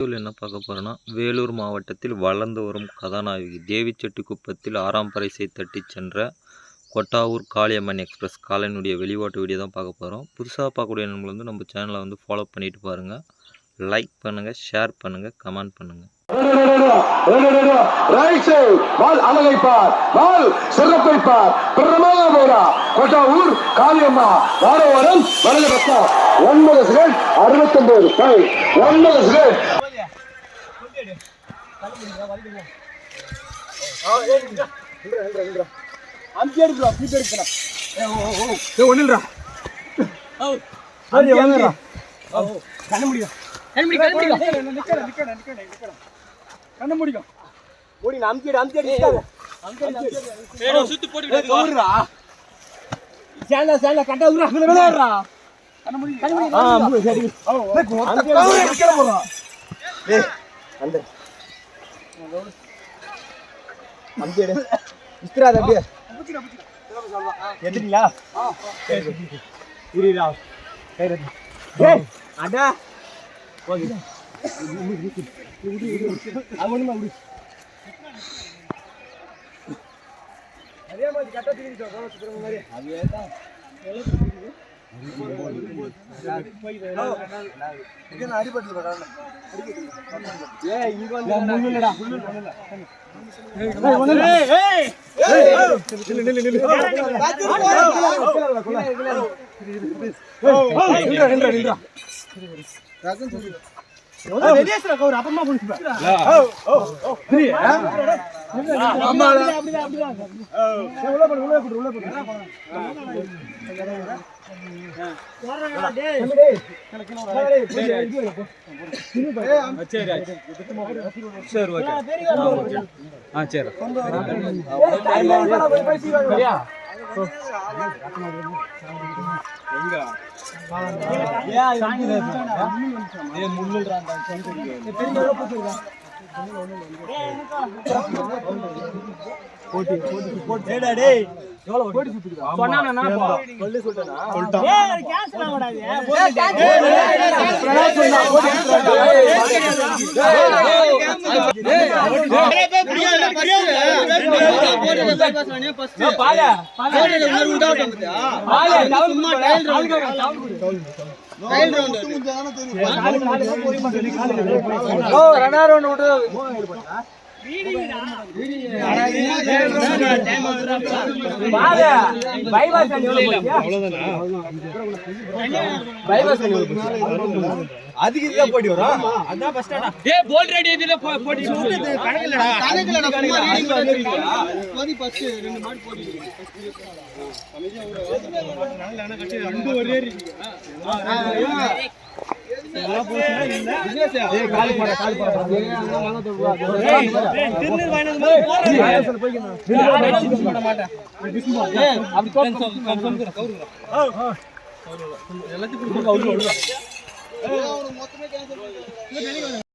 என்ன பார்க்க போறோம்னா, வேலூர் மாவட்டத்தில் வளர்ந்து வரும் கதாநாயகி தேவிச்செட்டிக்குப்பத்தில் 6ஆம் பரிசை தட்டிச் சென்ற கொட்டாவூர் காளியம்மன் எக்ஸ்பிரஸ் காலனியுடைய வெளிப்பாட்டு வீடியோ தான் பார்க்க போகிறோம். புதுசாக பார்க்கக்கூடிய நண்பர்கள் நம்ம சேனலை ஃபாலோ பண்ணிட்டு பாருங்கள். லைக் பண்ணுங்கள், ஷேர் பண்ணுங்கள், கமெண்ட் பண்ணுங்கள். கொட்டாவூர் காளியம்மா வாரவாரம் வலது பக்கம் 9 செகண்ட் 69 9 செகண்ட் அதுக்கு போட்டி வரும். அதான் பஸ் ஸ்டாண்ட். டேய் போல் ரெடி இதுல போட்டி கணக்குலடா போடி பஸ் ரெண்டு மாடு போடி அமைதியா ஒரு நல்ல கட்டி ரெண்டு ஒரே இருக்கு. எல்லாம் போச்சுனா இல்ல ஏய் கால் போட ஏய் திருநீர் வாங்கினது போற போய் போட மாட்டேன் ஏய் அப்படி கன்ஃபார்ம் கவுரு எல்லாத்துக்கும் கவுரு ஏய் அவரு மொத்தமே கேன்சல்